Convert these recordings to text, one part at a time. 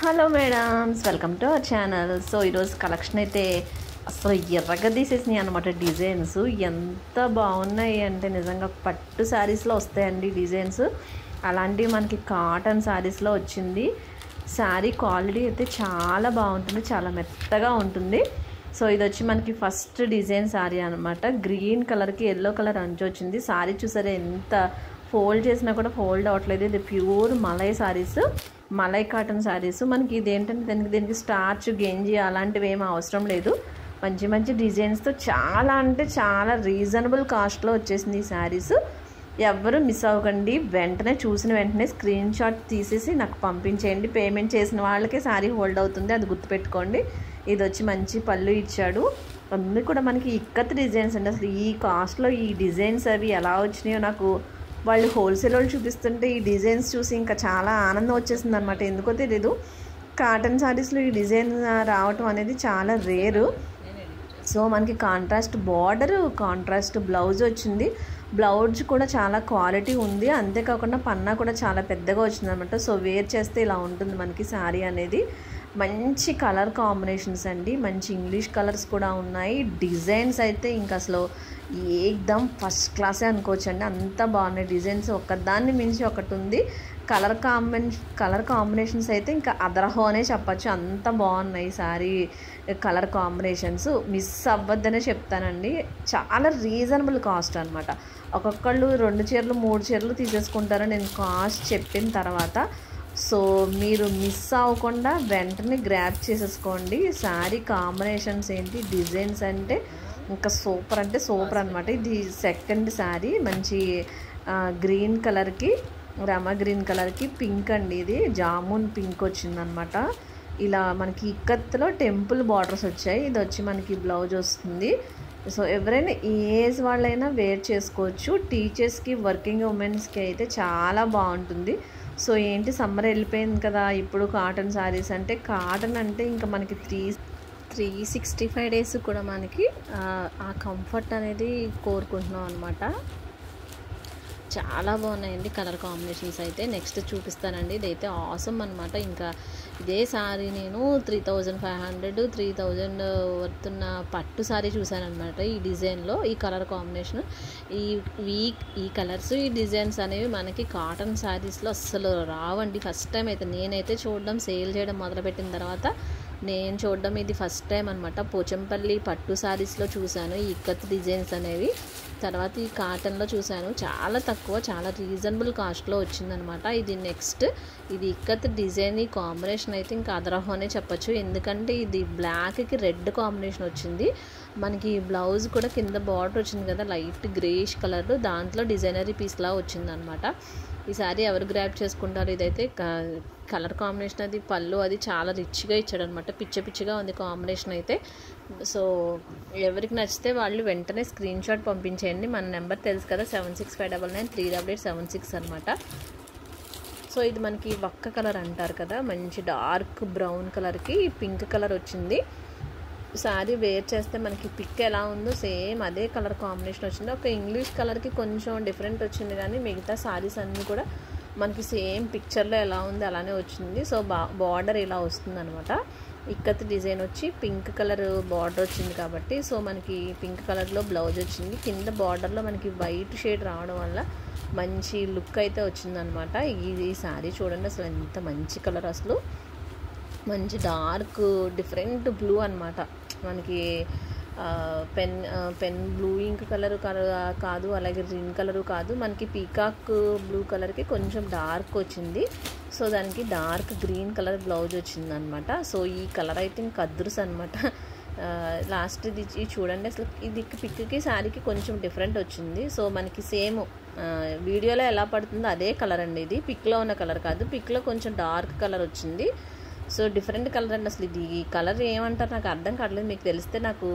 Hello madams, welcome to our channel. So ఈరోజు collection అయితే అసలు ఎర్రగా తీసేసినాయి అనమాట. డిజైన్స్ ఎంత బాగున్నాయి అంటే నిజంగా పట్టు శారీస్లో వస్తాయండి డిజైన్స్. అలాంటివి మనకి కాటన్ శారీస్లో వచ్చింది. శారీ క్వాలిటీ అయితే చాలా బాగుంటుంది, చాలా మెత్తగా ఉంటుంది. సో ఇది వచ్చి మనకి ఫస్ట్ డిజైన్ శారీ అనమాట. గ్రీన్ కలర్కి ఎల్లో కలర్ అంచు వచ్చింది. శారీ చూసారా ఎంత ఫోల్డ్ చేసినా కూడా ఫోల్డ్ అవ్వట్లేదు. ఇది ప్యూర్ మలై శారీస్, మలై కాటన్ శారీస్. మనకి ఇదేంటంటే దీనికి స్టార్చ్ గెంజి అలాంటివి ఏమీ అవసరం లేదు. మంచి మంచి డిజైన్స్తో చాలా అంటే చాలా రీజనబుల్ కాస్ట్లో వచ్చేసింది ఈ శారీస్. ఎవరు మిస్ అవ్వకండి. వెంటనే చూసిన వెంటనే స్క్రీన్ షాట్ తీసేసి నాకు పంపించేయండి. పేమెంట్ చేసిన వాళ్ళకే శారీ హోల్డ్ అవుతుంది, అది గుర్తుపెట్టుకోండి. ఇది వచ్చి మంచి పళ్ళు ఇచ్చాడు. అన్నీ కూడా మనకి ఇక్కత్ డిజైన్స్ అండి. అసలు ఈ కాస్ట్లో ఈ డిజైన్స్ అవి ఎలా వచ్చినాయో నాకు వాళ్ళు హోల్సేల్ వాళ్ళు చూపిస్తుంటే ఈ డిజైన్స్ చూసి ఇంకా చాలా ఆనందం వచ్చేసింది అనమాట. ఎందుకో తెలీదు, కాటన్ శారీస్లో ఈ డిజైన్ రావటం అనేది చాలా రేరు. సో మనకి కాంట్రాస్ట్ బార్డర్, కాంట్రాస్ట్ బ్లౌజ్ వచ్చింది. బ్లౌజ్ కూడా చాలా క్వాలిటీ ఉంది. అంతేకాకుండా పన్నా కూడా చాలా పెద్దగా వచ్చింది అనమాట. సో వేర్ చేస్తే ఇలా ఉంటుంది మనకి శారీ అనేది. మంచి కలర్ కాంబినేషన్స్ అండి, మంచి ఇంగ్లీష్ కలర్స్ కూడా ఉన్నాయి. డిజైన్స్ అయితే ఇంకా అసలు ఏకదమ్ ఫస్ట్ క్లాసే అనుకోవచ్చు అండి, అంత బాగున్నాయి డిజైన్స్. ఒకదాన్ని మించి ఒకటి ఉంది. కలర్ కాంబినేషన్స్ అయితే ఇంకా అదరహో అనే చెప్పచ్చు, అంత బాగున్నాయి శారీ కలర్ కాంబినేషన్స్. మిస్ అవ్వద్దనే చెప్తానండి. చాలా రీజనబుల్ కాస్ట్ అనమాట. ఒక్కొక్కళ్ళు 2 చీరలు 3 చీరలు తీసేసుకుంటారు నేను కాస్ట్ చెప్పిన తర్వాత. సో మీరు మిస్ అవ్వకుండా వెంటనే గ్రాప్ చేసేసుకోండి. శారీ కాంబినేషన్స్ ఏంటి, డిజైన్స్ అంటే ఇంకా సూపర్ అంటే సూపర్ అనమాట. ఇది సెకండ్ శారీ. మంచి గ్రీన్ కలర్కి, రమ గ్రీన్ కలర్కి పింక్ అండి. ఇది జామున్ పింక్ వచ్చిందనమాట. ఇలా మనకి ఇక్కత్తులో టెంపుల్ బార్డర్స్ వచ్చాయి. ఇది వచ్చి మనకి బ్లౌజ్ వస్తుంది. సో ఎవరైనా ఏ ఏజ్ వాళ్ళైనా వేర్ చేసుకోవచ్చు. టీచర్స్కి, వర్కింగ్ ఉమెన్స్కి అయితే చాలా బాగుంటుంది. సో ఏంటి, సమ్మర్ వెళ్ళిపోయింది కదా, ఇప్పుడు కాటన్ శారీస్ అంటే, కాటన్ అంటే ఇంకా మనకి 365 డేస్ కూడా మనకి ఆ కంఫర్ట్ అనేది కోరుకుంటున్నాం అనమాట. చాలా బాగున్నాయండి కలర్ కాంబినేషన్స్ అయితే. నెక్స్ట్ చూపిస్తానండి. ఇదైతే ఆసమ్ అనమాట. ఇంకా ఇదే శారీ నేను 3500 3000 వర్తున్న పట్టు శారీ చూసాను అనమాట. ఈ డిజైన్లో ఈ కలర్ కాంబినేషన్, ఈ కలర్స్, ఈ డిజైన్స్ అనేవి మనకి కాటన్ శారీస్లో అస్సలు రావండి. ఫస్ట్ టైం అయితే నేనైతే చూడడం, సేల్ చేయడం మొదలుపెట్టిన తర్వాత నేను చూడడం ఇది ఫస్ట్ టైం అనమాట. పోచంపల్లి పట్టు శారీస్లో చూశాను ఈ ఇక్కత్ డిజైన్స్ అనేవి. తర్వాత ఈ కాటన్లో చూశాను. చాలా తక్కువ, చాలా రీజనబుల్ కాస్ట్లో వచ్చిందనమాట. ఇది నెక్స్ట్, ఇది ఇక్కత్ డిజైన్. ఈ కాంబినేషన్ అయితే ఇంకా అదరహోనే చెప్పచ్చు. ఎందుకంటే ఇది బ్లాక్కి రెడ్ కాంబినేషన్ వచ్చింది. మనకి బ్లౌజ్ కూడా కింద బార్డర్ వచ్చింది కదా, లైట్ గ్రేష్ కలర్, దాంట్లో డిజైనరీ పీస్లా వచ్చిందనమాట. ఈ శారీ ఎవరు గ్రాప్ చేసుకుంటారు. ఇదైతే కలర్ కాంబినేషన్ అది, పళ్ళు అది చాలా రిచ్గా ఇచ్చాడు అనమాట. పిచ్చిగా ఉంది కాంబినేషన్ అయితే. సో ఎవరికి నచ్చితే వాళ్ళు వెంటనే స్క్రీన్ షాట్ పంపించేయండి. మన నెంబర్ తెలుసు కదా, 7659938876 అనమాట. సో ఇది మనకి వక్క కలర్ అంటారు కదా, మంచి డార్క్ బ్రౌన్ కలర్కి పింక్ కలర్ వచ్చింది. శారీ వేర్ చేస్తే మనకి పిక్ ఎలా ఉందో సేమ్ అదే కలర్ కాంబినేషన్ వచ్చింది. ఒక ఇంగ్లీష్ కలర్కి కొంచెం డిఫరెంట్ వచ్చింది, కానీ మిగతా శారీస్ అన్నీ కూడా మనకి సేమ్ పిక్చర్లో ఎలా ఉంది అలానే వచ్చింది. సో బార్డర్ ఇలా వస్తుంది అనమాట. ఇక్కత్ డిజైన్ వచ్చి పింక్ కలర్ బార్డర్ వచ్చింది కాబట్టి, సో మనకి పింక్ కలర్లో బ్లౌజ్ వచ్చింది. కింద బార్డర్లో మనకి వైట్ షేడ్ రావడం వల్ల మంచి లుక్ అయితే వచ్చిందనమాట. ఈ శారీ చూడండి, అసలు ఎంత మంచి కలర్, అసలు మంచి డార్క్ డిఫరెంట్ బ్లూ అనమాట. మనకి పెన్ బ్లూ ఇంక్ కలర్ కాదు, అలాగే గ్రీన్ కలరు కాదు, మనకి పీకాక్ బ్లూ కలర్కి కొంచెం డార్క్ వచ్చింది. సో దానికి డార్క్ గ్రీన్ కలర్ బ్లౌజ్ వచ్చిందనమాట. సో ఈ కలర్ అయితే ఇంకా అద్రుస్ అనమాట. లాస్ట్ ఇది చూడండి, అసలు ఇది పిక్కి శారీకి కొంచెం డిఫరెంట్ వచ్చింది. సో మనకి సేమ్ వీడియోలో ఎలా పడుతుందో అదే కలర్ అండి. ఇది పిక్లో ఉన్న కలర్ కాదు, పిక్లో కొంచెం డార్క్ కలర్ వచ్చింది. సో డిఫరెంట్ కలర్ అండి. అసలు ఇది కలర్ ఏమంటారు నాకు అర్థం కావట్లేదు. మీకు తెలిస్తే నాకు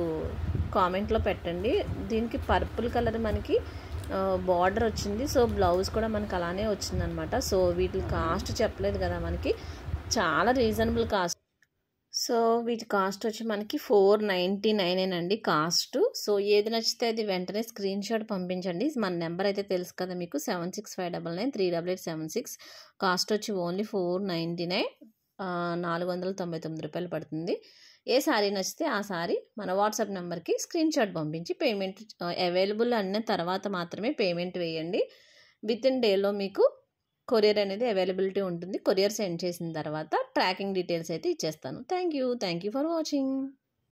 కామెంట్లో పెట్టండి. దీనికి పర్పుల్ కలర్ మనకి బార్డర్ వచ్చింది. సో బ్లౌజ్ కూడా మనకి అలానే వచ్చిందనమాట. సో వీటి కాస్ట్ చెప్పలేదు కదా మనకి, చాలా రీజనబుల్ కాస్ట్. సో వీటి కాస్ట్ వచ్చి మనకి 499 అండి కాస్ట్. సో ఏది నచ్చితే అది వెంటనే స్క్రీన్ షాట్ పంపించండి. మన నెంబర్ అయితే తెలుసు కదా మీకు, 7659938876. కాస్ట్ వచ్చి ఓన్లీ 499. రూ. 499 పడుతుంది. ఏ శారీ నచ్చితే ఆ శారీ మన వాట్సాప్ నెంబర్కి స్క్రీన్ షాట్ పంపించి పేమెంట్ అవైలబుల్ అన్న తర్వాత మాత్రమే పేమెంట్ వేయండి. వితిన్ డేలో మీకు కొరియర్ అనేది అవైలబిలిటీ ఉంటుంది. కొరియర్ సెండ్ చేసిన తర్వాత ట్రాకింగ్ డీటెయిల్స్ అయితే ఇచ్చేస్తాను. Thank you for watching.